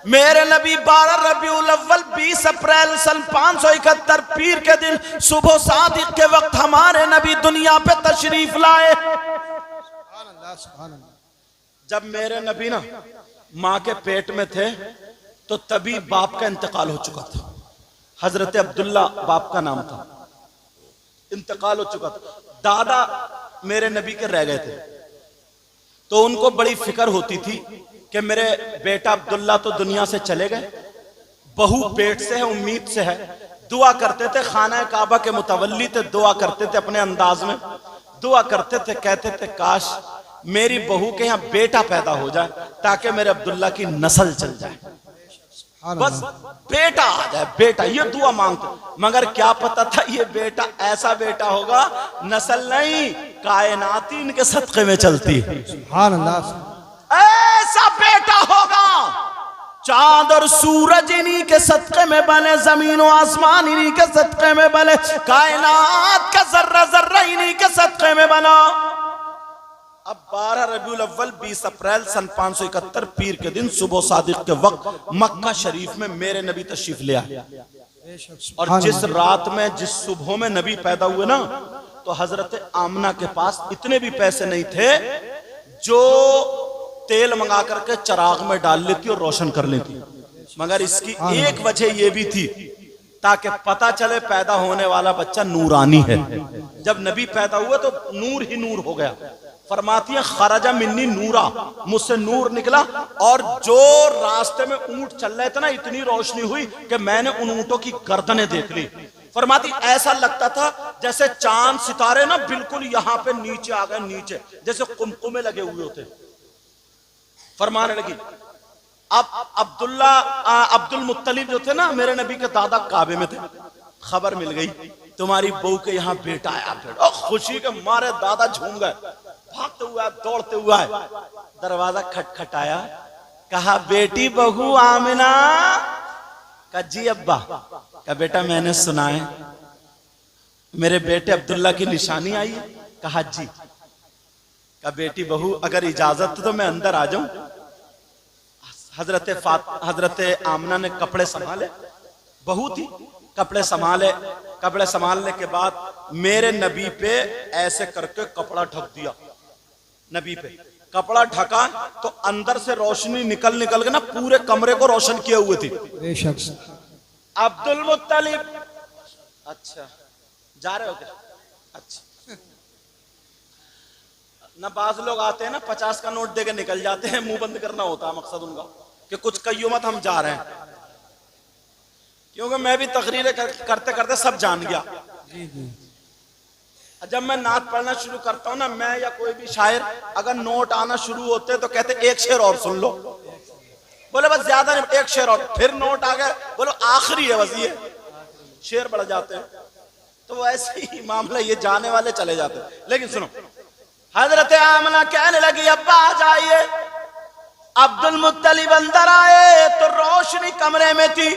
मेरे नबी 12 रबीउल अव्वल 20 अप्रैल सन 571 पीर के दिन सुबह सादिक के वक्त हमारे नबी दुनिया पे तशरीफ लाए। जब मेरे नबी ना माँ के पेट में थे तो तभी बाप का इंतकाल हो चुका था। हजरत अब्दुल्ला बाप का नाम था, इंतकाल हो चुका था। दादा मेरे नबी के रह गए थे, तो उनको बड़ी फिक्र होती थी कि मेरे बेटा अब्दुल्ला तो दुनिया से चले गए, बहू पेट से है, उम्मीद से है। दुआ करते थे, खाना काबा के मुतवल्ली थे, दुआ करते थे अपने अंदाज में, दुआ करते थे, कहते थे काश मेरी बहू के यहाँ बेटा पैदा हो जाए ताकि मेरे अब्दुल्ला की नस्ल चल जाए, बस बेटा आ जाए, बेटा, ये दुआ मांगते। मगर क्या पता था ये बेटा ऐसा बेटा होगा, नस्ल नहीं कायनाती इनके सदक़े में चलती है। ऐसा बेटा होगा, चांद और सूरज इन्हीं के सदक़े में बने, जमीन और आसमान इन्हीं के सदक़े में बने, कायनात का जर्रा जर्रा इन्हीं के सदक़े में बना। अब 12 रबीउल अव्वल 20 अप्रैल सन 571 पीर के दिन सुबह सादिक के वक्त मक्का शरीफ में मेरे नबी तशरीफ ले आए। और जिस रात में, जिस सुबह में नबी पैदा हुए ना, तो हजरत आमना के पास इतने भी पैसे नहीं थे जो तेल मंगा करके चिराग में डाल लेती और रोशन कर लेती। मगर इसकी एक वजह यह भी थी ताकि पता चले पैदा होने वाला बच्चा नूरानी है। जब नबी पैदा हुए तो नूर ही नूर हो गया। फरमाती है खरजा मिन्नी नूरा, मुझसे नूर निकला। और जो रास्ते में ऊंट चल रहे थे ना, इतनी रोशनी हुई कि मैंने उन ऊंटों की गर्दनें देख ली। फरमाती ऐसा लगता था जैसे चांद सितारे ना बिल्कुल यहाँ पे नीचे आ गए, नीचे जैसे कुमकुमे लगे हुए होते। फरमाने लगी अब अब्दुल मुत्तलिब जो थे ना मेरे नबी के दादा, काबे में थे। खबर मिल गई तुम्हारी बहू के यहाँ बेटा आया। खुशी के मारे दादा झूम गए, भागते हुए दौड़ते हुए आए, दरवाजा खटखटाया, कहा बेटी बहू आमिना। कहा जी अब्बा। कहा बेटा मैंने सुना है मेरे बेटे अब्दुल्ला की निशानी आई है। कहा जी। कहा बेटी बहू अगर इजाजत तो मैं अंदर आ जाऊं। हजरत आमना ने कपड़े संभाले, बहू थी, कपड़े संभाले। कपड़े संभालने के बाद मेरे नबी पे ऐसे करके कपड़ा ढक दिया। नबी पे कपड़ा ढका तो अंदर से रोशनी निकल के ना पूरे कमरे को रोशन किए हुए थी। अब्दुल मुत्तलिब, अच्छा जा रहे हो क्या? अच्छा ना, बाज लोग आते हैं ना 50 का नोट देके निकल जाते हैं, मुंह बंद करना होता है मकसद उनका कि कुछ कहियो मत हम जा रहे हैं। क्योंकि मैं भी तकरीरें करते करते सब जान गया। जब मैं नात पढ़ना शुरू करता हूँ ना, मैं या कोई भी शायर अगर नोट आना शुरू होते तो कहते एक शेर और सुन लो। बोले बस ज्यादा नहीं, एक शेर और। फिर नोट आ गया, बोलो आखिरी है बस, ये शेर बढ़ जाते हैं। तो वैसे ही मामला, ये जाने वाले चले जाते हैं। लेकिन सुनो, हजरत आमना कहने लगी अब्बा आ जाइए। अब्दुल मुत्तलिब अंदर आए तो रोशनी कमरे में थी,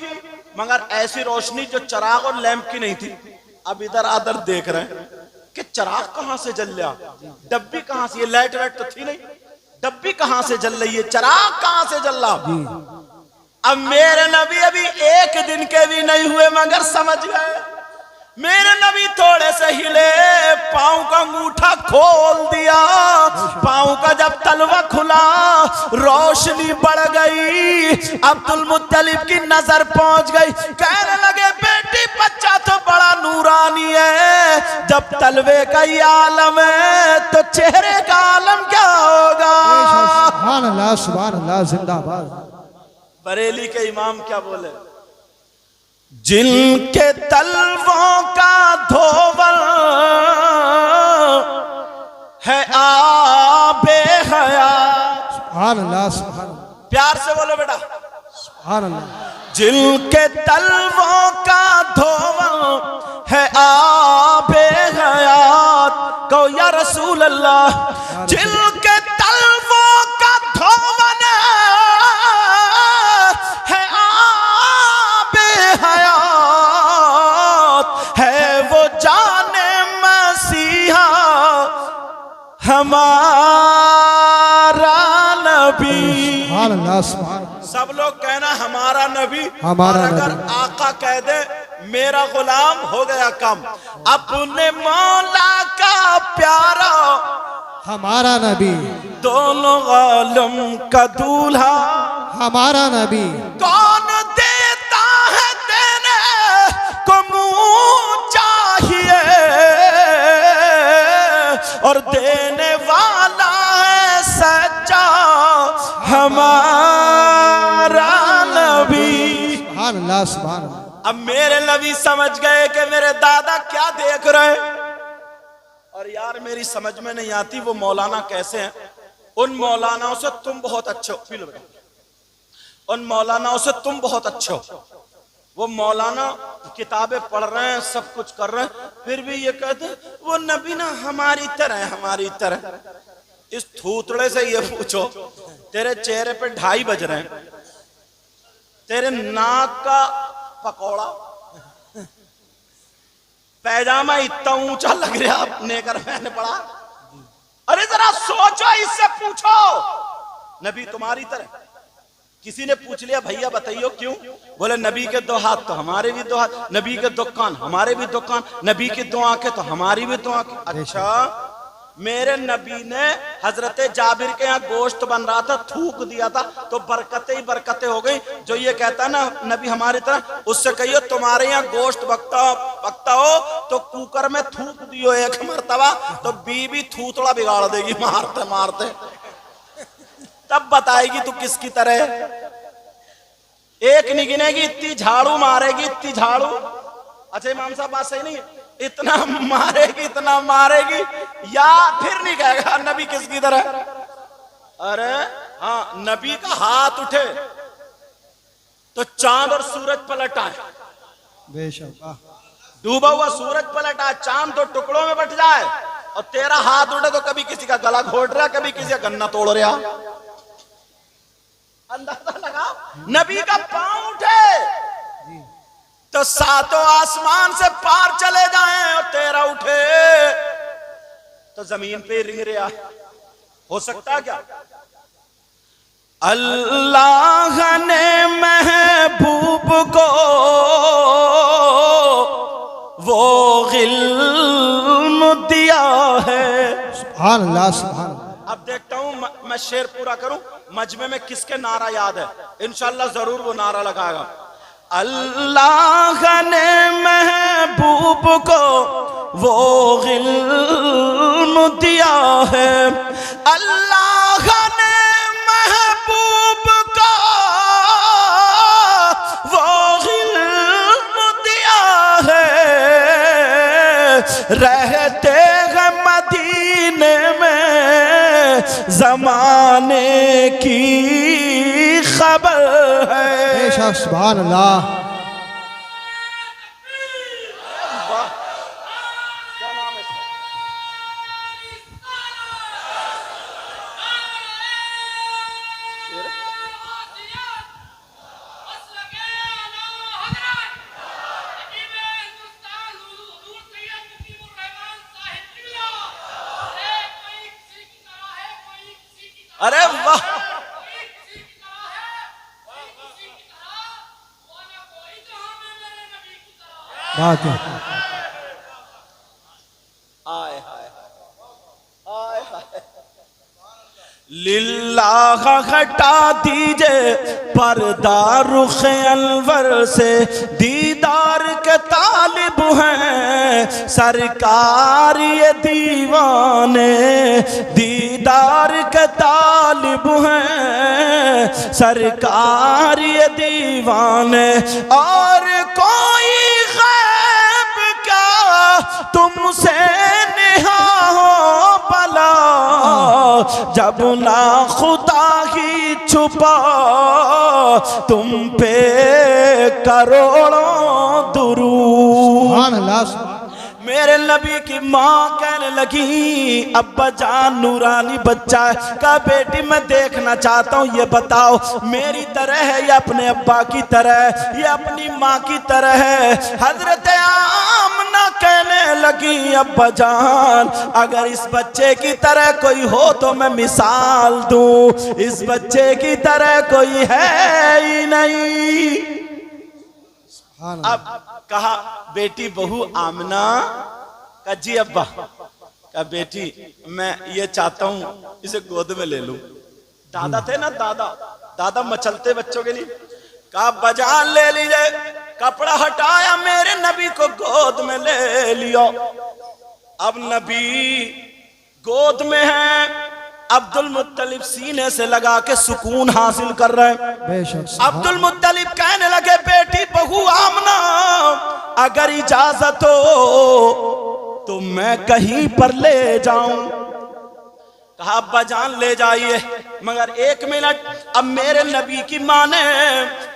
मगर ऐसी रोशनी जो चिराग और लैंप की नहीं थी। अब इधर आदर देख रहे हैं कि चिराग कहां से जल गया, डब्बी कहां से, ये लाइट वाइट तो थी नहीं, डब्बी कहां से जल रही है, चिराग कहां से जल रहा। अब मेरे नबी अभी एक दिन के भी नहीं हुए मगर समझ गए। मेरे नबी थोड़े से हिले, पांव का अंगूठा खोल दिया। पांव का जब तलवा खुला रोशनी बढ़ गई। अब्दुल मुत्तलिब की नजर पहुंच गई, कहने लगे बेटी बच्चा तो बड़ा नूरानी है, जब तलवे का ये आलम है तो चेहरे का आलम क्या होगा। सुभान अल्लाह, सुभान अल्लाह, जिंदाबाद। बरेली के इमाम क्या बोले, जिनके तलवों का धोवल है आबे हयात। सुभान अल्लाह, सुभान अल्लाह, प्यार से बोलो बेटा, सुभान अल्लाह। जिनके तलवों का धोवल है आबे हयात, कहो या रसूल अल्लाह। जिनके तलवों का धोवल है आबे हयात, है वो जाने मसीहा हमारा नबी। सुभान अल्लाह, सुभान। सब लोग लोग कहना हमारा नबी, हमारा और अगर नबी। आका कह दे मेरा गुलाम, हो गया कम। अपने मौला का प्यारा, हमारा नबी, दोनों आलम का दूल्हा, हमारा नबी। कौन देता है देने को मुंह चाहिए, और देने वाला है सच्चा हमारा नबी। सुभान अल्लाह, सुभान अल्लाह। अब मेरे नबी समझ गए कि मेरे दादा क्या देख रहे हैं। और यार मेरी समझ में नहीं आती वो मौलाना कैसे हैं। उन मौलानाओं से तुम बहुत अच्छे हो, पी लो बेटा। उन मौलानाओं से तुम बहुत अच्छे हो। वो मौलाना किताबें पढ़ रहे हैं, सब कुछ कर रहे हैं, फिर भी ये कहते हैं वो नबी ना हमारी तरह है, हमारी तरह। इस थूथड़े से ये पूछो, तेरे चेहरे पे 2:30 बज रहे हैं, तेरे नाक का पकौड़ा, पैजामा इतना ऊंचा लग रहा नेकर मैंने पड़ा। अरे जरा सोचो, इससे पूछो नबी तुम्हारी तरह। किसी ने पूछ लिया भैया बताइयो क्यों, बोले नबी के 2 हाथ तो हमारे भी 2 हाथ, नबी के 2 कान हमारे भी 2 कान, नबी की 2 आंखें तो हमारी भी 2 आंखें। अच्छा, मेरे नबी ने हजरत जाबिर के यहाँ गोश्त बन रहा था, थूक दिया था तो बरकतें ही बरकतें हो गई। जो ये कहता ना नबी हमारी तरह, उससे कहियो तुम्हारे यहाँ गोश्त बकता हो तो कुकर में थूक दियो 1 मरतबा, तो बीबी थूथड़ा बिगाड़ देगी मारते मारते, तब बताएगी तू किसकी तरह है। एक नहीं गिनेगी, इतनी झाड़ू मारेगी, इतनी झाड़ू। अच्छा इमाम साहब बात सही नहीं है, इतना मारेगी या फिर नहीं कहेगा नबी किसकी तरह। अरे हाँ, नबी का हाथ उठे तो चांद और सूरज पलट आए, बेशक। डूबा हुआ सूरज पलट आए, चांद 2 टुकड़ों में बट जाए, और तेरा हाथ उठे तो कभी किसी का गला घोट रहा, कभी किसी का गन्ना तोड़ रहा। अंदाजा लगाओ, नबी का पांव उठे तो 7 आसमान से पार चले जाएं, और तेरा उठे तो जमीन पे रिंग रहा। हो सकता क्या? अल्लाह ने महबूब को वो इल्म दिया है। सुभान अल्लाह, सुभान अल्लाह। अब देखता हूं मैं शेर पूरा करूं, मजमे में किसके नारा याद है, इंशाल्लाह जरूर वो नारा लगाएगा। अल्लाह ने महबूब को वो इल्म दिया है, अल्लाह ने महबूब को वो इल्म दिया है। रहते हैं मदीने में जमाने की खबर है। बेशक, सुभान अल्लाह। क्या नाम है इसका? अरे वाह, बात है। आए हाय आए हाय, लिल्लाह हटा दीजिए पर्दा रुख अनवर से, दीदार के तालिब हैं सरकार ये दीवाने, दीदार के तालिब हैं सरकार ये दीवाने। और कोई गैब क्या तुमसे नेहा हो भला, जब ना खुदा ही छुपा तुम पे करोड़ों दुरूद। सुभान अल्लाह। मेरे नबी की माँ कहने लगी अब्बा जान नूरानी बच्चा है, कहा बेटी मैं देखना चाहता हूँ, ये बताओ मेरी तरह है या अपने अब्बा की तरह है, ये अपनी माँ की तरह है। हजरत आमना आमना कहने लगी अब्बा जान अगर इस बच्चे की तरह कोई हो तो मैं मिसाल दूं, इस बच्चे की तरह कोई है ही नहीं। अब कहा बेटी बहू आमना का जी अब्बा का बेटी मैं ये चाहता हूं इसे गोद में ले लूं। दादा थे ना, दादा मचलते बच्चों के लिए। कहा बजान ले लीजिए, कपड़ा हटाया, मेरे नबी को गोद में ले लियो। अब नबी गोद में है, अब्दुल मुत्तलिब सीने से लगा के सुकून हासिल कर रहे हैं। अब्दुल मुत्तलिब कहने लगे बेटी बहू आमना अगर इजाजत हो तो मैं कहीं पर ले जाऊं। कहा अब्बा जान ले जाइए, मगर एक मिनट। अब मेरे नबी की मां ने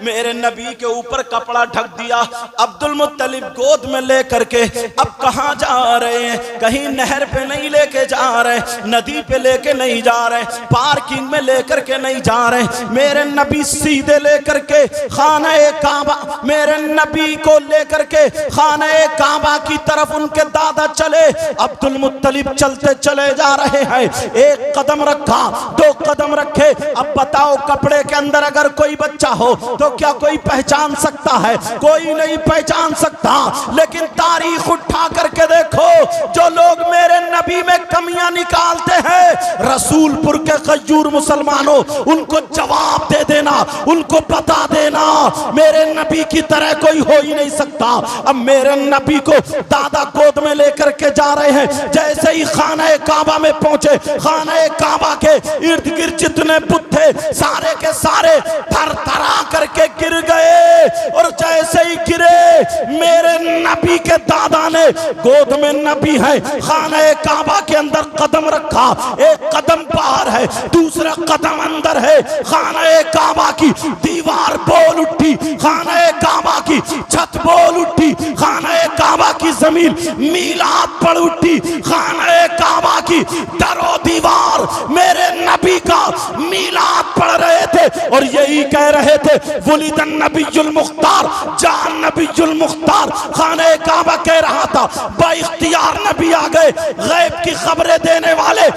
मेरे नबी के ऊपर कपड़ा ढक दिया। अब्दुल मुत्तलिब गोद में लेकर के अब कहां जा रहे हैं? कहीं नहर पे नहीं लेके जा रहे, नदी पे लेके नहीं जा रहे, पार्किंग में लेकर के नहीं जा रहे। मेरे नबी सीधे लेकर के खाने काबा, मेरे नबी को लेकर के खाने काबा की तरफ उनके दादा चले। अब्दुल मुत्तलिब चलते चले जा रहे हैं। एक कदम रखा, दो कदम रखे। अब बताओ कपड़े के अंदर अगर कोई बच्चा हो तो क्या कोई पहचान सकता है? कोई नहीं पहचान सकता। लेकिन तारीख उठा करके देखो, जो लोग मेरे नबी में कमियां निकालते हैं, रसूलपुर के खजूर मुसलमानों, उनको जवाब दे देना, उनको बता देना मेरे नबी की तरह कोई हो ही नहीं सकता। अब मेरे नबी को दादा गोद में लेकर के जा रहे हैं। जैसे ही खाना काबा में पहुंचे, खाना काबा के इर्द गिर्द जितने बुत थे सारे के सारे थर थरा करके गिर गए। और जैसे ही गिरे, मेरे नबी के दादा ने, गोद में नबी है, खाना काबा के अंदर कदम रखा। एक कदम बाहर है, दूसरा कदम अंदर है। खाना काबा की दीवार बोल उठी, खाना काबा की छत बोल उठी, खाना काबा की जमीन मीलाद पड़ उठी। खाना काबा की दरो दीवार मेरे नबी का मीलाद पढ़ रहे थे और यही कह रहे थे वुलिदन नबीयुल मुख्तार, जान नबीयुल मुख्तार। खाने काबा कह रहा था बाइख्तियार नबी आ गए, गैब की खबरें देने वाले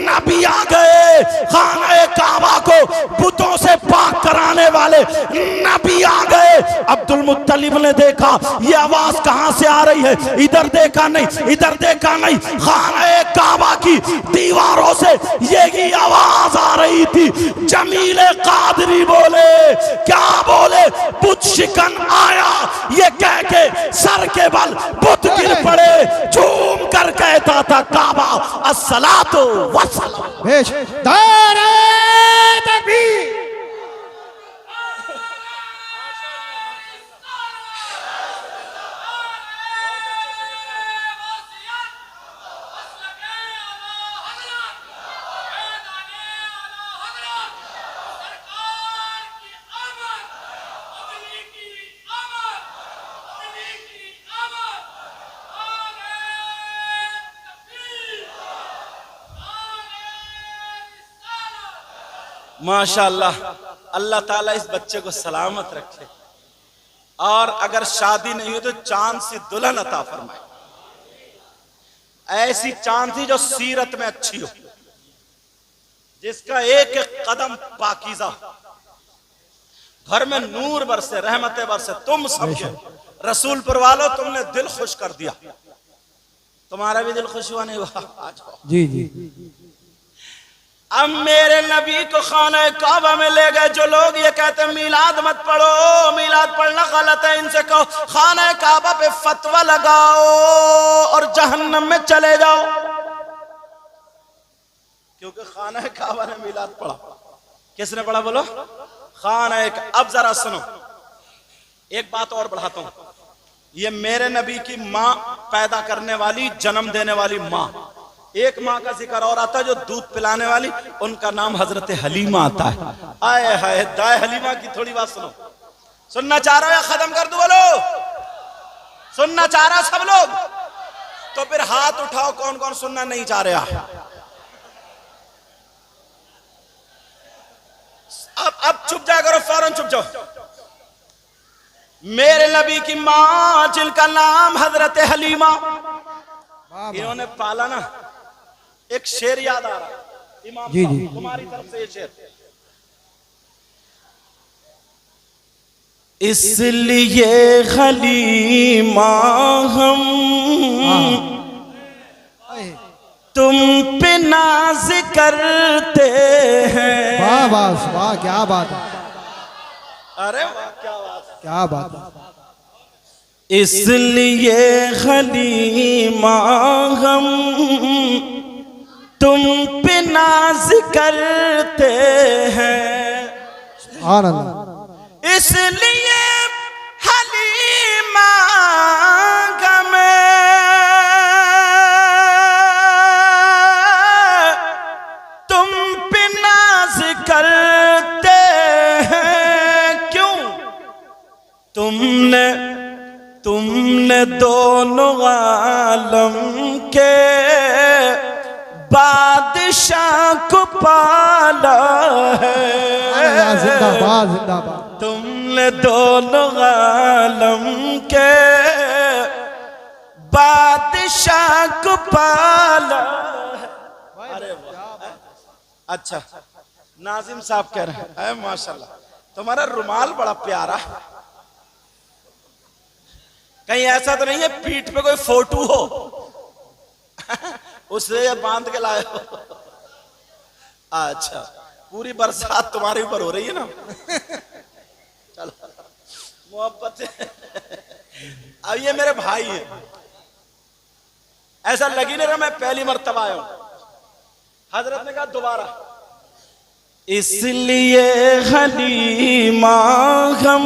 नबी आ गए। खाने काबा को बुतों से पाक कराने वाले नबी आ गए। अब्दुल मुत्तलिब ने देखा ये आवाज कहां से आ रही है, इधर देखा नहीं, इधर देखा नहीं। खाने काबा की दीवारों से यही आवाज आ रही थी। जमीले कादरी बोले, क्या बोले? बुत शिकन आया, ये कह के सर के बल बुत गिर पड़े। झूम कर कहता था काबा अस्सलातु वस्सलाम। नारे तकबीर। माशाअल्लाह, अल्लाह ताला इस बच्चे को सलामत रखे और अगर शादी नहीं हो तो चांद सी दुल्हन अता फरमाए। ऐसी चांद सी जो सीरत में अच्छी हो, जिसका एक एक कदम पाकीज़ा, घर में नूर बरसे, रहमतें बरसे। तुम सबके रसूलपुर वालों, तुमने दिल खुश कर दिया। तुम्हारा भी दिल खुश हुआ नहीं हुआ? आज जी जी। अब मेरे नबी को खाना काबा में ले गए। जो लोग ये कहते हैं मीलाद मत पढ़ो, मीलाद पढ़ना गलत है, इनसे कहो खाना काबा पे फतवा लगाओ और जहन्नम में चले जाओ, क्योंकि खाना काबा ने मीलाद पढ़ा। किसने पढ़ा बोलो? खाना। अब जरा सुनो, एक बात और बढ़ाता हूं। ये मेरे नबी की मां पैदा करने वाली, जन्म देने वाली मां। एक माँ का जिक्र और आता है जो दूध पिलाने वाली, उनका नाम हजरत हलीमा आता है। आए हाय, दाए हलीमा की थोड़ी बात सुनो। सुनना चाह रहे हो या खत्म कर दूं? बोलो, सुनना चाह रहा सब लोग? तो फिर हाथ उठाओ कौन कौन सुनना नहीं चाह रहे। अब चुप जाया करो, फौरन चुप जाओ। मेरे नबी की माँ जिनका नाम हजरत हलीमा, इन्होंने पाला ना। एक शेर याद आ रहा है इमाम जी, साहब, जी। तुम्हारी तरफ से ये शेर। इसलिए हलीमा हम तुम पे नाज करते हैं। वाह वाह वाह, क्या बात है, अरे वाह, क्या बात है। क्या बात है। इसलिए हलीमा हम तुम पे नाज करते हैं। सुभान अल्लाह। इसलिए हलीमा गमे तुम पे नाज करते हैं। क्यों? तुमने दोनों आलम के बादशाह को पाला है। जिंदाबाद जिंदाबाद। तुमने दोनों आलम के बादशाह को पाला है। अरे वाह, अच्छा। नाजिम साहब कह रहे हैं माशाल्लाह तुम्हारा रुमाल बड़ा प्यारा। कहीं ऐसा तो नहीं है पीठ पे कोई फोटो हो उससे ये बांध के लाए हो? अच्छा, पूरी बरसात तुम्हारे ऊपर हो रही है ना। चलो मोहब्बत से। अब ये मेरे भाई है, ऐसा लगी नहीं रहा मैं पहली मर्तबा आया हूं। हजरत ने कहा दोबारा, इसलिए हलीमा हम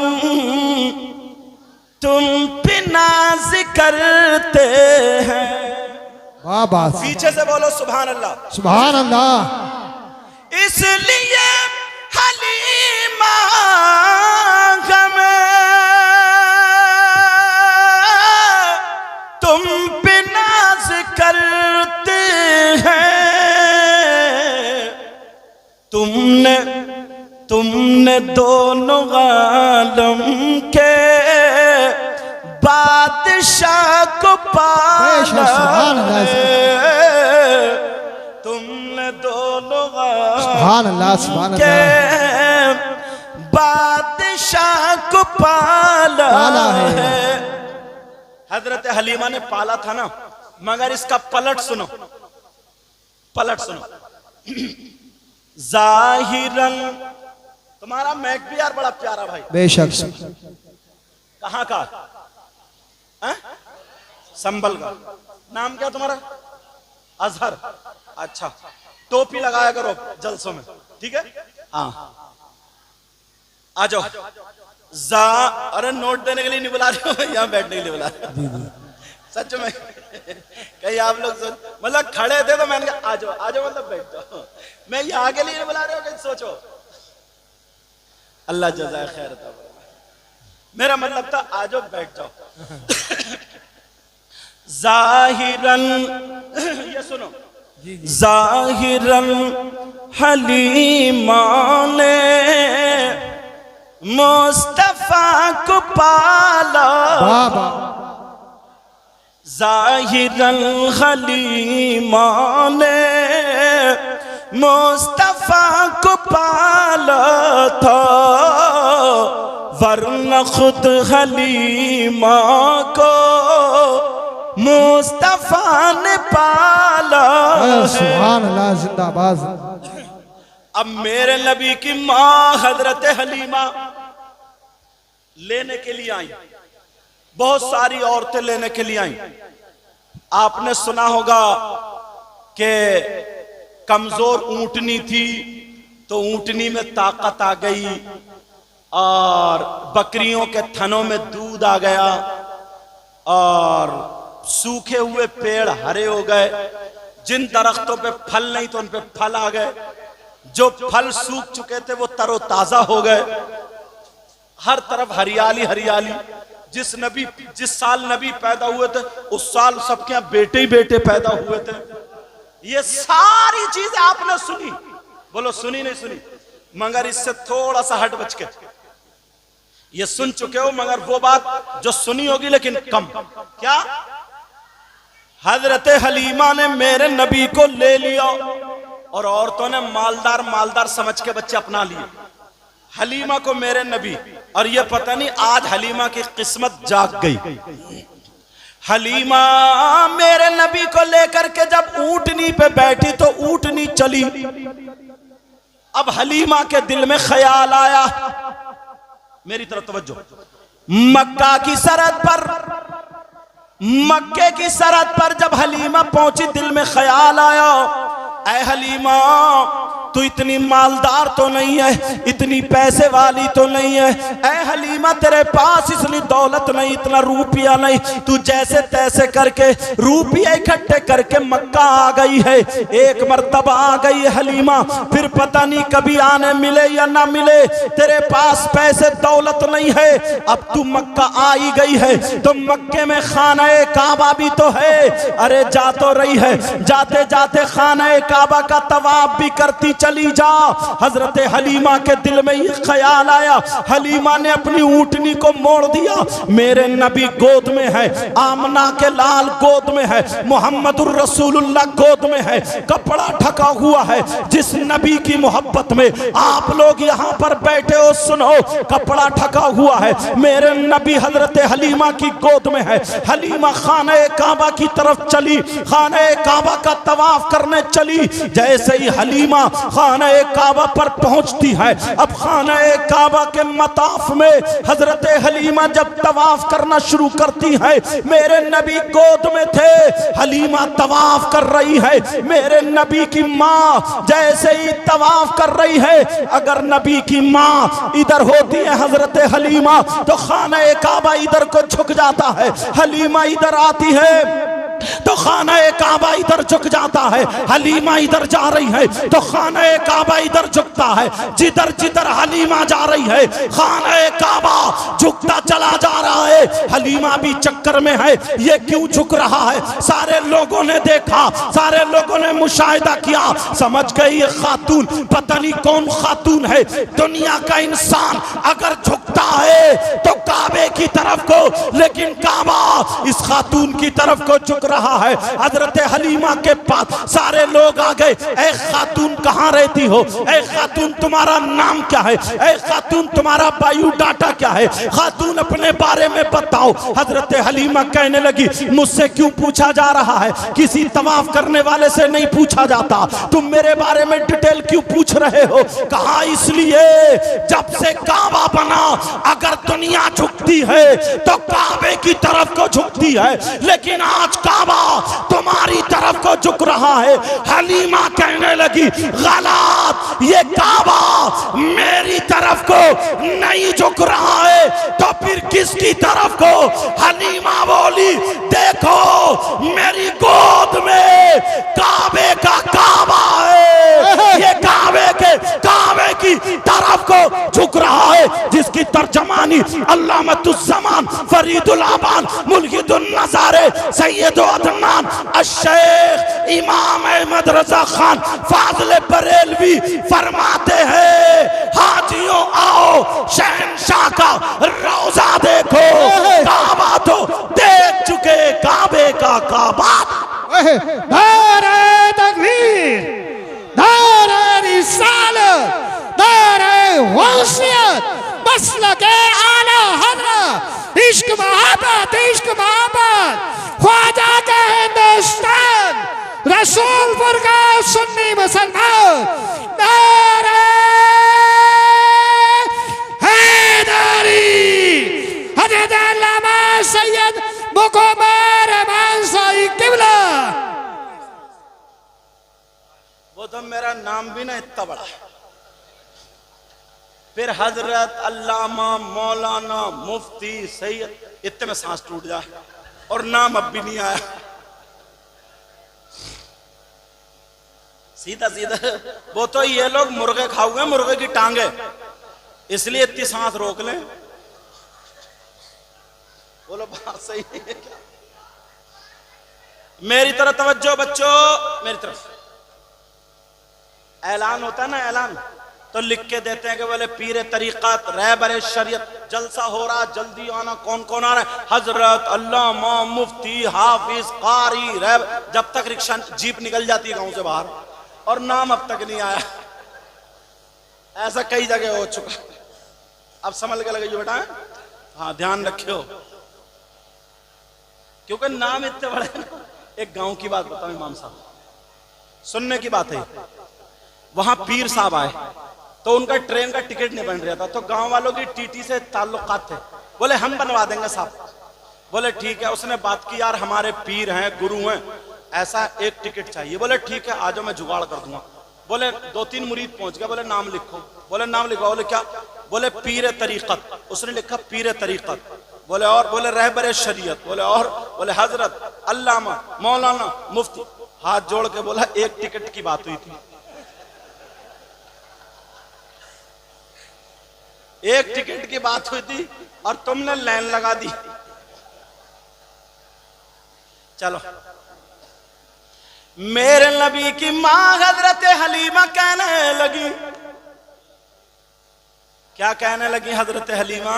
तुम पे नाज करते हैं। वाह वाह, पीछे से बोलो सुभान अल्लाह। सुभान अल्लाह। इसलिए हलीमा हमें तुम पे नाज करते हैं। तुमने दोनों आलम के बादशाह को पाला है। तुमने दोनों सुभान अल्लाह, सुभान अल्लाह। बादशाह को पाला है। हजरत हलीमा ने पाला था ना, मगर इसका पलट सुनो, पलट सुनो। जाहिरन तुम्हारा मैक भी यार बड़ा प्यारा भाई, बेशक। कहाँ का? संबल का। नाम क्या तुम्हारा? अजहर। अच्छा, टोपी लगाया करो जलसों में, ठीक है? हाँ, आ जाओ। अरे नोट देने के लिए नहीं बुला रहे हो, यहाँ बैठने के लिए बुला रहे हो। सच में कहीं आप लोग मतलब खड़े थे तो मैंने कहा आ जाओ आ जाओ, मतलब बैठ जाओ। मैं यहाँ के लिए नहीं बुला रहे हो, कहीं सोचो। अल्लाह जज़ाए खैर था। मेरा मतलब था आ जाओ बैठ जाओ। जाहिरन ये सुनो, जाहिरन हलीमा ने मुस्तफा को पाला। जाहिरन हलीमा ने मुस्तफा को पाला था, वरना खुद हलीमा को मुस्तफा ने पाला। सुभान अल्लाह, जिंदाबाद। अब मेरे नबी की माँ हजरत हलीमा लेने के लिए आई, बहुत सारी औरतें लेने के लिए आई। आपने सुना होगा कि कमजोर ऊंटनी थी तो ऊंटनी में ताकत आ गई, और बकरियों के थनों में दूध आ गया, और सूखे हुए पेड़ हरे हो गए। जिन दरख्तों पे फल नहीं तो उन पे फल आ गए, जो फल सूख चुके थे वो तरोताजा हो गए। हर तरफ हरियाली हरियाली। जिस साल नबी पैदा हुए थे उस साल सबके यहाँ बेटे ही बेटे पैदा हुए थे। ये सारी चीजें आपने सुनी, बोलो सुनी नहीं सुनी? मगर इससे थोड़ा सा हट बच के ये सुन चुके हो, मगर वो बात जो सुनी होगी लेकिन कम। क्या? हजरत हलीमा ने मेरे नबी को ले लिया और औरतों ने मालदार मालदार समझ के बच्चे अपना लिए। हलीमा को मेरे नबी, और ये पता नहीं आज हलीमा की किस्मत जाग गई। हलीमा मेरे नबी को लेकर के जब ऊंटनी पे बैठी तो ऊंटनी चली। अब हलीमा के दिल में ख्याल आया, मेरी तरफ तवज्जो, मक्का की सरहद पर, मक्के की सरहद पर जब हलीमा पहुंची दिल में ख्याल आया, ऐ हलीमा तू इतनी मालदार तो नहीं है, इतनी पैसे वाली तो नहीं है। ऐ हलीमा तेरे पास इसलिए दौलत नहीं, इतना रुपया नहीं, तू जैसे तैसे करके रुपया इकट्ठे करके मक्का आ गई है। एक मर्तबा आ गई है हलीमा, फिर पता नहीं कभी आने मिले या ना मिले, तेरे पास पैसे दौलत नहीं है। अब तू मक्का आई गई है तो मक्के में खाना-ए काबा भी तो है। अरे जा तो रही है, जाते जाते खाना-ए काबा का तवाफ भी करती चली जा। हजरत हलीमा के दिल में ये ख्याल आया, हलीमा ने अपनी ऊंटनी को मोड़ दिया। मेरे नबी गोद में है, आमना के लाल गोद में है, मुहम्मदुर रसूलुल्लाह गोद में है, कपड़ा ढका हुआ है। जिस नबी की मोहब्बत में आप लोग यहाँ पर बैठे हो, सुनो, कपड़ा ढका हुआ है, मेरे नबी हजरत हलीमा की गोद में है। हलीमा खाने काबा की तरफ चली, खाने काबा का तवाफ करने चली। जैसे ही हलीमा खाने काबा पर पहुंचती है, अब खाने काबा के मताफ में हजरत हलीमा जब तवाफ करना शुरू करती है, मेरे नबी गोद में थे, हलीमा तवाफ कर रही है। मेरे नबी की माँ जैसे ही तवाफ कर रही है, अगर नबी की माँ इधर होती है हजरत हलीमा तो खाने काबा इधर को झुक जाता है, हलीमा इधर आती है तो खाना-ए काबा इधर झुक जाता है। हलीमा इधर जा रही है तो खाना-ए काबा इधर झुकता है। जिधर जिधर हलीमा जा रही है खाना-ए काबा झुकता चला जा रहा है। हलीमा भी चक्कर में है, ये क्यों झुक रहा है। सारे लोगों ने देखा, सारे लोगों ने मुशाहिदा किया, समझ गए ये खातून पता नहीं कौन खातून है। दुनिया का इंसान अगर झुकता है तो काबे की तरफ को, लेकिन काबा इस खातून की तरफ को झुक रहा है। हजरत हलीमा के पास सारे लोग आ गए, ऐ खातून कहाँ रहती हो, ऐ खातून तुम्हारा नाम क्या है, ऐ खातून तुम्हारा बायोडाटा क्या है, खातून अपने बारे में बताओ। हजरत हलीमा कहने लगी, मुझसे क्यों पूछा जा रहा है, किसी तवाफ करने वाले से नहीं पूछा जाता, तुम मेरे बारे में डिटेल क्यों पूछ रहे हो। कहा इसलिए जब से काबा बना अगर दुनिया झुकती है तो काबे की तरफ को झुकती है, लेकिन आज काबा तुम्हारी तरफ को झुक रहा है। हलीमा कहने लगी, गलत, ये काबा मेरी तरफ को नहीं झुक रहा है तो फिर किसकी तरफ को। हलीमा बोली, देखो मेरी गोद में काबे का काबा है, ये काबे की तरफ को झुक रहा है, जिसकी तर्जमानी अल्लामतुज़्ज़मान फरीदुल आबान मुल्हिदुन नज़ारे सैयद अदनान अश-शेख इमाम अहमद रजा खान फाज़िल बरेलवी फरमाते हैं, हाजियों आओ शहंशाह का रोजा देखो, काबा तो देख चुके, काबे का काबा। नारे तकबीर, नारे रिसालत, नारे वसीयत, मसलके आला हज़रत, इश्क मोहब्बत, इश्क मोहब्बत, ख्वाजा का हिंदुस्तान, रसूलपुर का सुन्नी मुसलमान, नारे हैदरी, हज़रत अल्लामा सैयद मुक़म्मल रहमान साहिब किबला। वो तो मेरा नाम भी ना इतना बड़ा, फिर हजरत अल्लामा मौलाना मुफ्ती सैयद, इतने में सांस टूट जाए और नाम अब भी नहीं आया। सीधा सीधा वो तो ये लोग मुर्गे खाओगे, मुर्गे की टांगे, इसलिए इतनी सांस रोक लें। बोलो बात सही है क्या? मेरी तरफ तवज्जो बच्चों, मेरी तरफ। ऐलान होता है ना, ऐलान तो लिख के देते हैं कि बोले पीरे तरीक़त रहबर शरीयत जलसा हो रहा, जल्दी आना। कौन कौन आ रहा है? हजरत, अल्लामा, मुफ्ती, हाफिज, कारी, रैब। जब तक रिक्शा जीप निकल जाती है गांव से बाहर और नाम अब तक नहीं आया। ऐसा कई जगह हो चुका। अब समझ के लगे बेटा, हाँ ध्यान रखियो, क्योंकि नाम इतने बड़े ना। एक गांव की बात बताऊं इमाम साहब, सुनने की बात है। वहां पीर साहब आए तो उनका ट्रेन का टिकट नहीं बन रहा था, तो गांव वालों की टीटी से ताल्लुकात थे। बोले हम बनवा देंगे साहब। बोले ठीक है। उसने बात की, यार हमारे पीर हैं, गुरु हैं, ऐसा एक टिकट चाहिए। बोले ठीक है, आ जाओ, मैं जुगाड़ कर दूंगा। बोले 2-3 मुरीद पहुंच गए। बोले नाम लिखो। बोले नाम लिखो। बोले क्या? बोले पीर तरीकत। उसने लिखा पीर तरीकत। बोले और? बोले रहबर शरीयत। बोले और? बोले हजरत, अल्लामा, मौलाना, मुफ्ती। हाथ जोड़ के बोला एक टिकट की बात हुई थी, एक टिकट की बात हुई थी और तुमने लाइन लगा दी। चलो, मेरे नबी की मां हजरत हलीमा कहने लगी, क्या कहने लगी हजरत हलीमा?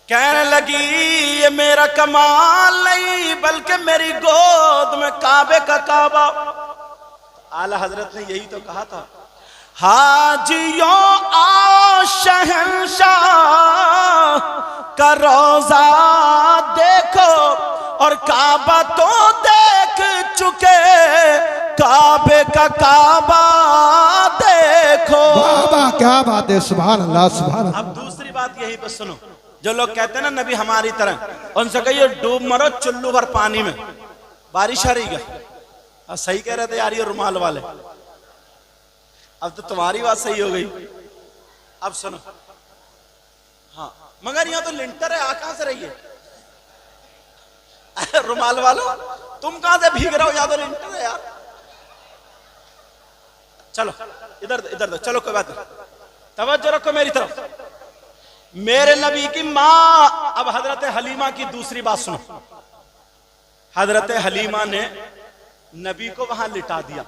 कहने लगी ये मेरा कमाल नहीं बल्कि मेरी गोद में काबे का काबा। आला हजरत ने यही तो कहा था, हाजियों आओ शहंशाह का रोजा देखो और काबा तो देख चुके, काबे का काबा देखो। बाबा क्या बात है, सुभान अल्लाह, सुभान अल्लाह। अब दूसरी बात यही पर सुनो, जो लोग कहते हैं ना नबी हमारी तरह, उनसे कहिए डूब मरो चुल्लू भर पानी में, बारिश आ रही क्या? सही कह रहे थे यार ये रुमाल वाले। अब तो तुम्हारी बात सही हो गई। अब सुनो, हाँ मगर यहाँ तो लिंटर है, आ कहां से रही है रुमाल वालों? तुम कहां से भीग रहे हो? यहाँ तो लिंटर है यार। चलो इधर इधर चलो, कोई बात नहीं, तवज्जो रखो मेरी तरफ। मेरे नबी की मां, अब हजरत हलीमा की दूसरी बात सुनो। हजरत हलीमा ने नबी को वहां लिटा दिया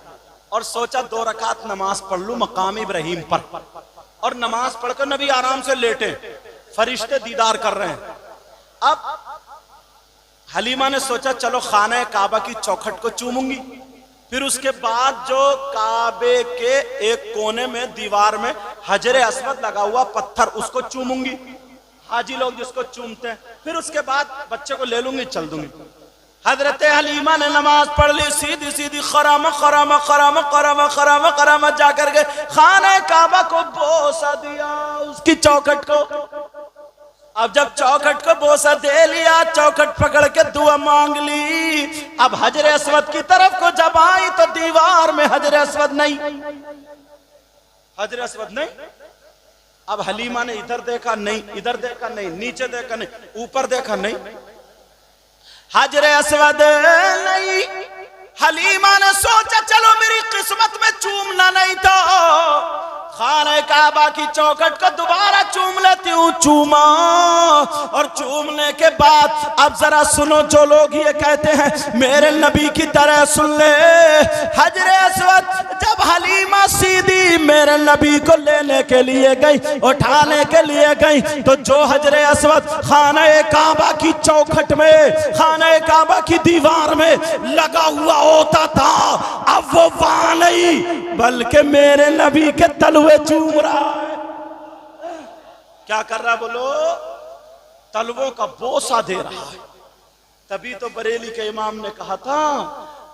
और सोचा 2 रकात नमाज पढ़ लूं मकाम इब्राहिम पर। और नमाज पढ़कर नबी आराम से लेटे, फरिश्ते दीदार कर रहे हैं। अब हलीमा ने सोचा चलो खाने काबा की चौखट को चूमूंगी, फिर उसके बाद जो काबे के एक कोने में दीवार में हजरे अस्वद लगा हुआ पत्थर, उसको चूमूंगी, हाजी लोग जिसको चूमते हैं, फिर उसके बाद बच्चे को ले लूंगी, चल दूंगी। हजरत हलीमा ने नमाज पढ़ ली, सीधी सीधी खरामा खरामा खरामा खरामा खरामा खरामा जाकर के खाने काबा को बोसा दिया, उसकी चौखट को। अब जब चौखट को बोसा दे लिया, चौखट पकड़ के दुआ मांग ली। अब हजरे अस्वद की तरफ को जब आई तो दीवार में हजरे अस्वद नहीं, हजरे अस्वद नहीं। अब हलीमा ने इधर देखा नहीं, इधर देखा नहीं, नीचे देखा नहीं, ऊपर देखा नहीं, हजरे अस्वद नहीं। हलीमा ने सोचा चलो मेरी किस्मत में चूमना नहीं तो खाने काबा की चौखट को दोबारा चूम लेती हूँ। चूमा, और चूमने के बाद अब जरा सुनो, जो लोग ये कहते हैं मेरे नबी की तरह सुन ले। हजरे अस्वद जब हलीमा सीधी मेरे नबी को लेने के लिए गई, उठाने के लिए गई, तो जो हजरे अस्वद खाने काबा की चौखट में, खाने काबा की दीवार में लगा हुआ होता था, अब वो वहां नहीं बल्कि मेरे नबी के तलवे चूम रहा है। क्या कर रहा बोलो? तलवों का बोसा दे रहा है। तभी तो बरेली के इमाम ने कहा था,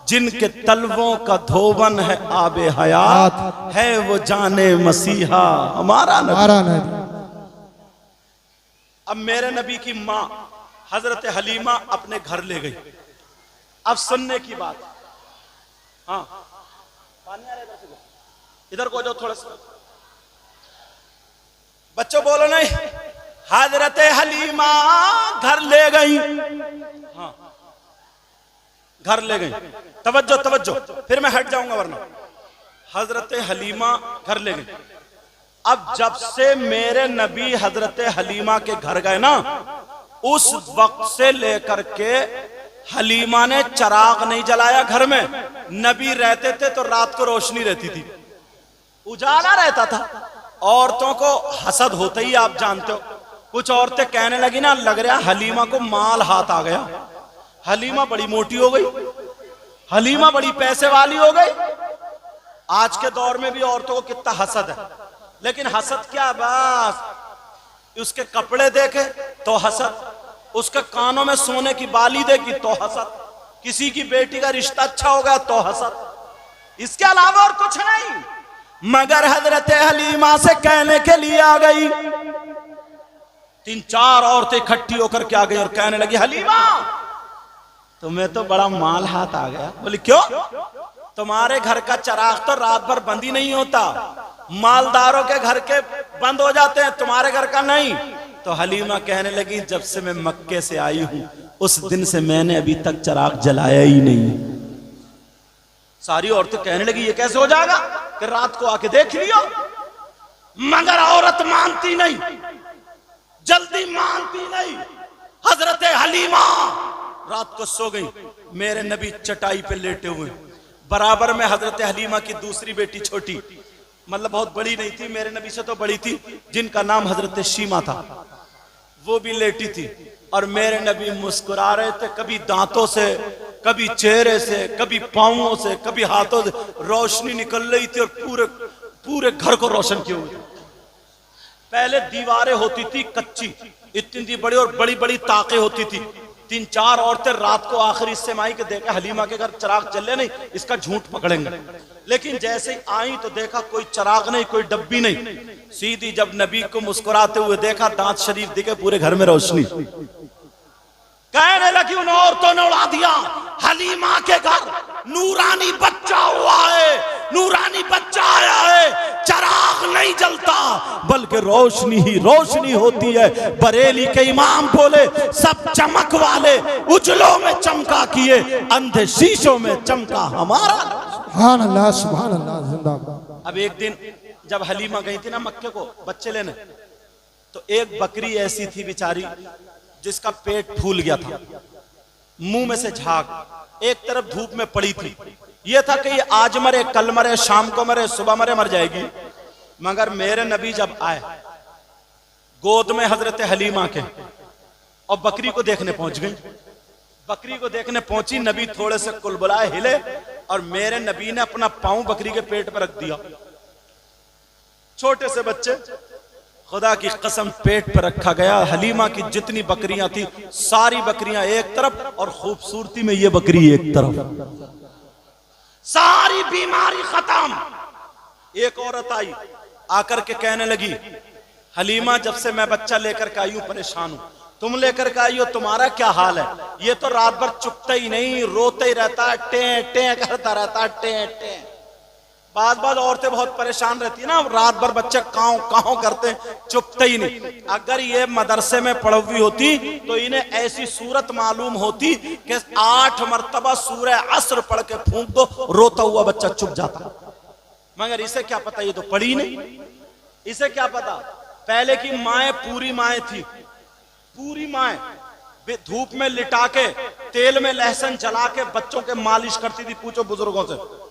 जिनके तलवों का धोवन है आबे हयात, है वो जाने मसीहा हमारा नबी। अब मेरे नबी की मां हजरत हलीमा अपने घर ले गई। अब सुनने की बात, हाँ पानी आ रहा है, इधर को जाओ थोड़ा सा, बच्चों बोलो नहीं। हजरत हलीमा घर ले गई, हाँ घर ले गई, तवज्जो तवज्जो, फिर मैं हट जाऊंगा वरना। हजरत हलीमा घर ले गई। अब जब से मेरे नबी हजरत हलीमा के घर गए ना, उस वक्त से लेकर के हलीमा ने चिराग नहीं जलाया घर में। नबी रहते थे तो रात को रोशनी रहती थी, उजाला रहता था। औरतों को हसद होता ही आप जानते हो, कुछ औरतें कहने लगी ना, लग रहा हलीमा को माल हाथ आ गया, हलीमा बड़ी मोटी हो गई, हलीमा बड़ी पैसे वाली हो गई। आज के दौर में भी औरतों को कितना हसद है, लेकिन हसद क्या, बस उसके कपड़े देखे तो हसद, उसके कानों में सोने की बाली देखी तो हसद, किसी की बेटी का रिश्ता अच्छा हो गया तो हसद, इसके अलावा और कुछ नहीं। मगर हजरत हलीमा से कहने के लिए आ गई, 3-4 औरतें इकट्ठी होकर के आ गई और कहने लगी, हलीमा तुम्हें तो बड़ा माल हाथ आ गया। बोली क्यों? तुम्हारे घर का चिराग तो रात भर बंद ही नहीं होता, मालदारों के घर के बंद हो जाते हैं, तुम्हारे घर का नहीं। तो हलीमा कहने लगी, जब से मैं मक्के से आई हूं उस दिन से मैंने अभी तक चिराग जलाया ही नहीं। सारी औरतें कहने लगी, ये कैसे हो जाएगा कि रात को आके देख लियो। मगर औरत मानती नहीं, जल्दी मानती नहीं। हजरत हलीमा रात को सो गई, मेरे नबी चटाई पे लेटे हुए, बराबर में हजरत हलीमा की दूसरी बेटी छोटी, मतलब बहुत बड़ी नहीं थी, मेरे नबी से तो बड़ी थी, जिनका नाम हजरत शीमा था, वो भी लेटी थी। और मेरे नबी मुस्कुरा रहे थे, कभी दांतों से, कभी चेहरे से, कभी पांवों से, कभी हाथों से रोशनी निकल रही थी और पूरे पूरे घर को रोशन किए हुए। पहले दीवारें होती थी कच्ची, इतनी बड़ी और बड़ी बड़ी ताकें होती थी। 3-4 औरतें रात को आखिरी हिस्से में आई कि देखा हलीमा के घर चिराग चले नहीं, इसका झूठ पकड़ेंगे। लेकिन जैसे ही आई तो देखा कोई चिराग नहीं, कोई डब्बी नहीं। सीधी जब नबी को मुस्कुराते हुए देखा, दांत शरीफ दिखे, पूरे घर में रोशनी। कहने लगी, उन औरतों ने उड़ा दिया, हलीमा के घर नूरानी बच्चा हुआ है, नूरानी बच्चा आया है, चिराग नहीं जलता बल्कि रोशनी ही रोशनी होती है। बरेली के इमाम बोले, सब चमक वाले उजलों में चमका किए, अंधे शीशों में चमका हमारा। सुभान अल्लाह, सुभान अल्लाह, जिंदाबाद। अब एक दिन जब हलीमा गई थी ना मक्के को बच्चे लेने, तो एक बकरी ऐसी थी बेचारी जिसका पेट फूल गया था, मुंह में से झाग, एक तरफ धूप में पड़ी थी। यह था कि ये आज मरे, कल मरे, शाम को मरे, सुबह मरे, मर जाएगी। मगर मेरे नबी जब आए गोद में हजरत हलीमा के और बकरी को देखने पहुंच गई, बकरी को देखने पहुंची, नबी थोड़े से कुलबुलाए, हिले और मेरे नबी ने अपना पांव बकरी के पेट पर रख दिया। छोटे से बच्चे, खुदा की कसम पेट पर रखा गया। हलीमा की जितनी बकरियां थी सारी बकरियां एक तरफ और खूबसूरती में ये बकरी एक तरफ, सारी बीमारी खत्म। एक औरत आई, आकर के कहने लगी, हलीमा जब से मैं बच्चा लेकर के आई हूं परेशान हूं, तुम लेकर के आई हो, तुम्हारा क्या हाल है? ये तो रात भर चुपता ही नहीं, रोता ही रहता है, टे टे करता रहता है, टे टे। बाद औरतें बहुत परेशान रहती है ना, रात भर बच्चे काँव काँव करते हैं, चुपते ही नहीं। अगर ये मदरसे में पढ़ी हुई होती तो इन्हें ऐसी सूरत मालूम होती कि 8 मरतबा सूरह असर पढ़ के फूंक दो, रोता हुआ बच्चा चुप जाता। मगर इसे क्या पता, ये तो पढ़ी नहीं, इसे क्या पता। पहले की माएँ पूरी माएँ थी, पूरी माएँ धूप में लिटा के तेल में लहसुन जला के बच्चों के मालिश करती थी, पूछो बुजुर्गों से।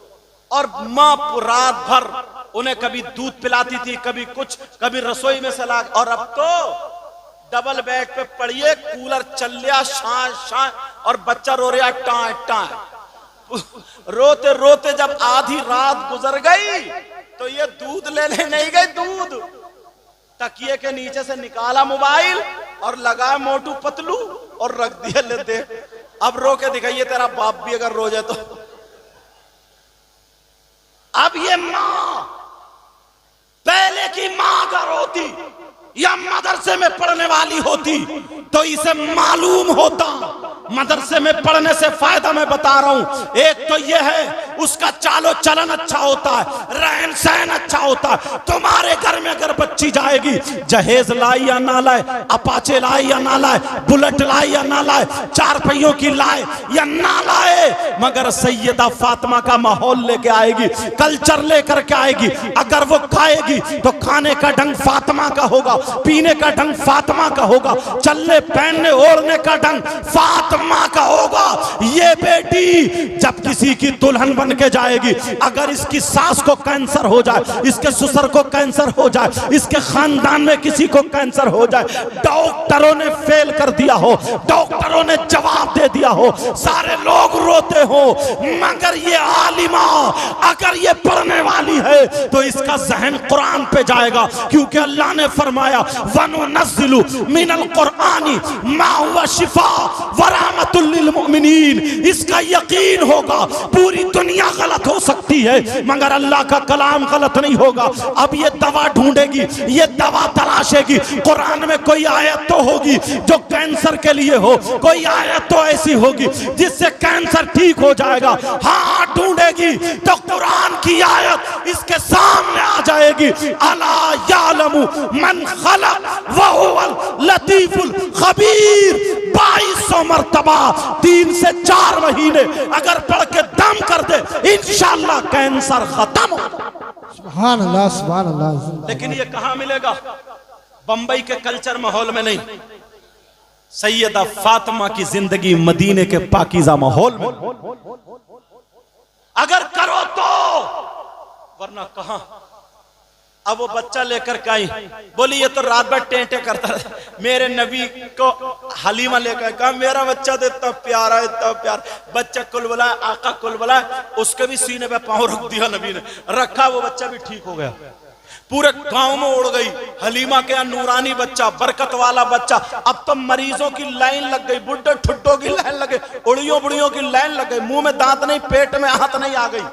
और माँ रात भर उन्हें कभी दूध पिलाती थी, कभी कुछ, कभी रसोई में से ला। और अब तो डबल बेड पे पड़िए, कूलर चल लिया, शां शां, और बच्चा रो रहा टाँ टाँ। रोते रोते जब आधी रात गुजर गई तो ये दूध लेने नहीं गई, दूध तकिए के नीचे से निकाला मोबाइल और लगाया मोटू पतलू और रख दिया, ले दे अब रो के दिखाइए तेरा बाप भी अगर रो जाए तो। अब ये मां, पहले की मां अगर होती या मदरसे में पढ़ने वाली होती तो इसे मालूम होता। मदरसे में पढ़ने से फायदा मैं बता रहा हूं, एक तो यह है उसका चालो चलन अच्छा होता है, रहन सहन अच्छा होता है। तुम्हारे घर में अगर बच्ची जाएगी, जहेज लाई या ना लाए, अपाचे लाए या ना लाए, बुलेट लाए या ना लाए, 4 पहियों की लाए या ना लाए, मगर सैयदा फातिमा का माहौल लेके आएगी, कल्चर लेकर के आएगी। अगर वो खाएगी तो खाने का ढंग फातिमा का होगा, पीने का ढंग फातिमा का होगा, चलने पहनने ओढ़ने का ढंग फातिमा का होगा। ये बेटी जब किसी की दुल्हन बन के जाएगी। अगर इसकी सास को कैंसर हो जाए, इसके ससुर को कैंसर हो जाए, इसके खानदान में किसी को कैंसर हो जाए, डॉक्टरों ने फेल कर दिया हो, डॉक्टरों ने जवाब दे दिया हो, सारे लोग रोते हो, मगर ये आलिमा अगर ये पढ़ने वाली है तो इसका जहन कुरान पे जाएगा, क्योंकि अल्लाह ने फरमाया वनुनज़्ज़िलु मिनल कुरआनी मा हुवा शिफा व रहमतुल लिल मुमिनीन। इसका यकीन होगा, पूरी दुनिया गलत हो सकती है मगर अल्लाह का कलाम गलत नहीं होगा। अब ये दवा ढूंढेगी, ये दवा तलाशेगी, कुरान में कोई आयत तो होगी जो कैंसर के लिए हो, कोई आयत तो ऐसी होगी जिससे कैंसर ठीक हो जाएगा। हाँ ढूंढेगी तो कुरान की आयत इसके सामने आ जाएगी, अला यालमु मन खलक व हुवल लतीफुल खबीर। 2200 मरतबा 3 से 4 महीने अगर पढ़ के दम कर दे, इंशाअल्लाह कैंसर खत्म हो। सुभान अल्लाह, सुभान अल्लाह। लेकिन ये कहां मिलेगा? बंबई के कल्चर माहौल में नहीं, सैयदा फातिमा की जिंदगी मदीने के पाकीज़ा माहौल में अगर करो तो, वरना कहां। अब वो बच्चा लेकर के आई, बोली ये तो रात भर टेंटे करता है। मेरे नबी को हलीमा लेकर कहा मेरा बच्चा तो इतना प्यारा, इतना प्यार। बच्चा कुल बुलाया, आका कुल बुलाया, उसके भी सीने पे पांव रख दिया नबी ने, रखा, वो बच्चा भी ठीक हो गया। पूरे गांव में उड़ गई हलीमा के यहाँ नूरानी बच्चा, बरकत वाला बच्चा। अब तो मरीजों की लाइन लग गई, बुड्ढे ठुड्डों की लाइन लग गई, उड़ियों बुड़ियों की लाइन लग गई, मुंह में दांत नहीं, पेट में हाथ नहीं, आ गई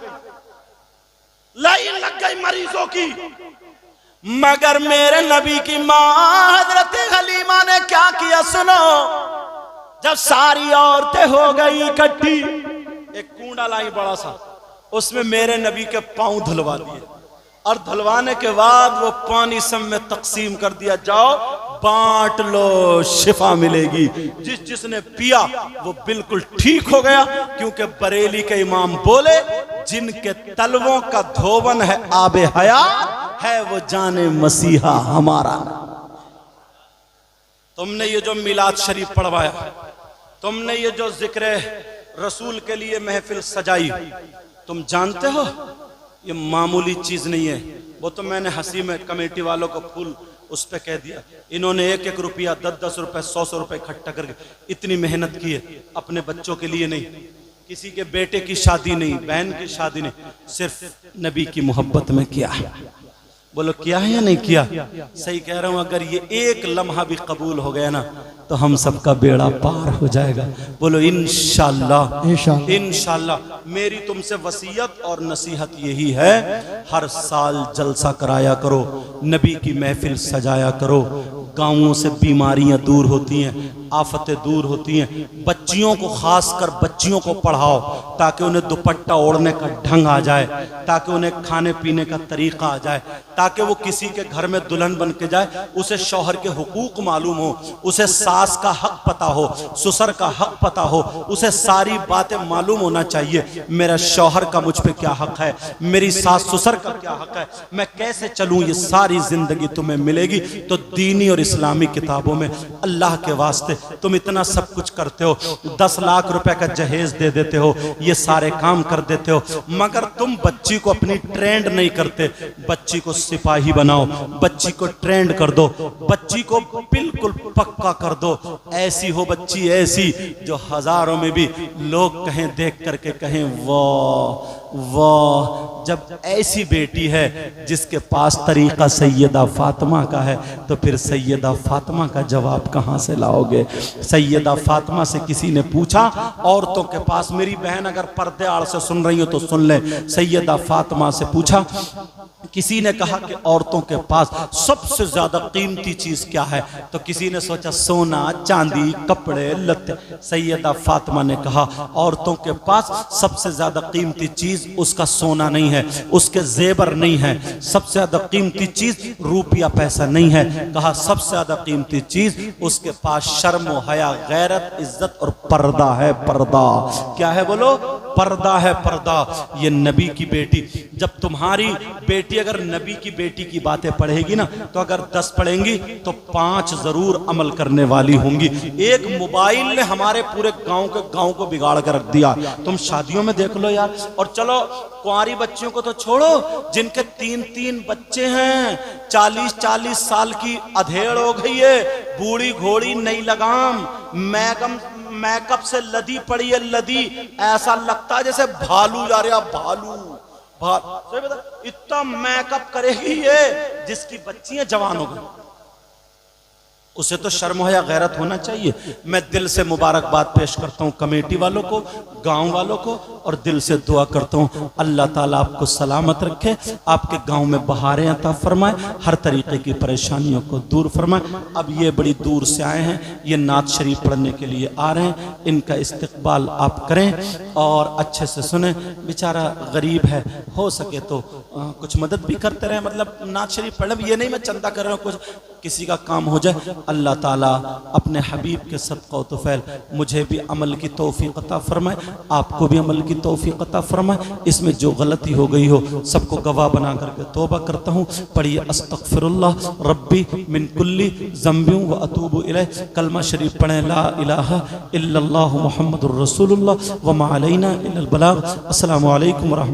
लाइन लग गई मरीजों की। मगर मेरे नबी की मां हजरत हलीमा ने क्या किया सुनो। जब सारी औरतें हो गई इकट्ठी, एक कूड़ा लाई बड़ा सा, उसमें मेरे नबी के पांव धुलवा दिए, और धुलवाने के बाद वो पानी सब में तकसीम कर दिया, जाओ बांट लो, शिफा मिलेगी। जिसने पिया वो बिल्कुल ठीक हो गया, क्योंकि बरेली के इमाम बोले जिनके तलवों का धोवन है आबे हयात है, वो जाने मसीहा हमारा। तुमने ये जो मिलाद शरीफ पढ़वाया, तुमने ये जो जिक्र रसूल के लिए महफिल सजाई, तुम जानते हो ये मामूली चीज नहीं है। वो तो मैंने हंसी में कमेटी वालों को फूल उस पे कह दिया। इन्होंने 1-1 रुपया, 10-10 रुपए, 100-100 रुपए इकट्ठा करके इतनी मेहनत की है, अपने बच्चों के लिए नहीं, किसी के बेटे की शादी नहीं, बहन की शादी नहीं, सिर्फ नबी की मोहब्बत में किया है। बोलो किया है या नहीं किया? सही कह रहा हूं। अगर ये एक लम्हा भी कबूल हो गया ना तो हम सबका बेड़ा पार हो जाएगा। बोलो इंशाअल्लाह, इंशाअल्लाह। मेरी तुमसे वसीयत और नसीहत यही है, हर साल जलसा कराया करो, नबी की महफिल सजाया करो। गाँवों से बीमारियां दूर होती हैं, आफतें दूर होती हैं। बच्चियों को, खासकर बच्चियों को पढ़ाओ ताकि उन्हें दुपट्टा ओढ़ने का ढंग आ जाए, ताकि उन्हें खाने पीने का तरीका आ जाए, ताकि वो किसी के घर में दुल्हन बन के जाए, उसे शौहर के हुकूक मालूम हो, उसे सास का हक पता हो, ससुर का हक पता हो, उसे सारी बातें मालूम होना चाहिए। मेरा शौहर का मुझ पे क्या हक है, मेरी सास ससुर का क्या हक है, मैं कैसे चलूँ, ये सारी जिंदगी तुम्हें मिलेगी। तो दीनी और इस्लामी किताबों में अल्लाह के वास्ते तुम इतना सब कुछ करते हो, 10 लाख रुपए का जहेज दे देते हो, ये सारे काम कर देते हो, मगर तुम बच्ची को अपनी ट्रेंड नहीं करते। बच्ची को सिपाही बनाओ, बच्ची को ट्रेंड कर दो, बच्ची को बिल्कुल पक्का कर दो। ऐसी हो बच्ची, ऐसी जो हजारों में भी लोग कहें, देख करके कहें वाह वाह। जब ऐसी बेटी है जिसके पास तरीका सैयदा फातिमा का है, तो फिर सैयदा फातिमा का जवाब कहाँ से लाओगे? सैयदा फातिमा से किसी ने पूछा, औरतों के पास, मेरी बहन अगर पर्दे आड़ से सुन रही हो तो सुन ले, सैयदा फातिमा से पूछा, किसी ने कहा कि औरतों के पास सबसे ज्यादा कीमती चीज क्या है? तो किसी ने सोचा सोना, चांदी, कपड़े, लत्ते। सैयदा फातिमा ने कहा औरतों के पास सबसे ज्यादा कीमती चीज उसका सोना नहीं है, उसके जेवर नहीं है, सबसे ज्यादा कीमती चीज रुपया पैसा नहीं है। कहा सबसे ज्यादा कीमती चीज उसके पास शर्म, हया, गैरत, इज्जत और पर्दा है। पर्दा क्या है बोलो? पर्दा है पर्दा, ये नबी की बेटी। जब तुम्हारी बेटी अगर नबी की बेटी की बातें पढ़ेगी ना, तो अगर 10 पढ़ेंगी तो 5 जरूर अमल करने वाली होंगी। एक मोबाइल ने हमारे पूरे गांव को बिगाड़ कर रख दिया। तुम शादियों में देख लो यार, और चलो कुंवारी बच्चियों को तो छोड़ो, जिनके 3-3 बच्चे हैं, 40-40 साल की अधेड़ हो गई है, बूढ़ी घोड़ी नई लगाम, मेकअप से लदी पड़ी है, लदी, ऐसा लगता है जैसे भालू जा रहा, भालू इतना मेकअप करेगी ये, जिसकी बच्चियां जवान हो गई। उसे तो शर्म हो या गैरत होना चाहिए। मैं दिल से मुबारकबाद पेश करता हूँ कमेटी वालों को, गांव वालों को, और दिल से दुआ करता हूँ अल्लाह ताला आपको सलामत रखे, आपके गांव में बहारें अता फरमाए, हर तरीके की परेशानियों को दूर फरमाए। अब ये बड़ी दूर से आए हैं, ये नात शरीफ पढ़ने के लिए आ रहे हैं, इनका इस्तकबाल आप करें और अच्छे से सुने। बेचारा गरीब है, हो सके तो कुछ मदद भी करते रहे, मतलब नात शरीफ पढ़े, ये नहीं मैं चंदा कर रहा हूँ, कुछ किसी का काम हो जाए। अल्लाह ताला अपने हबीब के सदक़ा व तुफ़ैल मुझे भी अमल की तौफ़ीक़ अता फरमाए, आपको भी अमल की तौफ़ीक़ अता फरमाए। इसमें जो गलती हो गई हो सबको गवाह बना करके तौबा करता हूँ। पढ़िए अस्तग़फ़िरुल्लाह रब्बी मिन कुल्ली ज़ंबियों व अतूबु इलैह। कलमा शरीफ पढ़ें, ला इलाहा इल्लल्लाहु मुहम्मदुर रसूलुल्लाह व मा अलैना इल्लल बलाग। अस्सलामु अलैकुम व रहमतुल्लाह।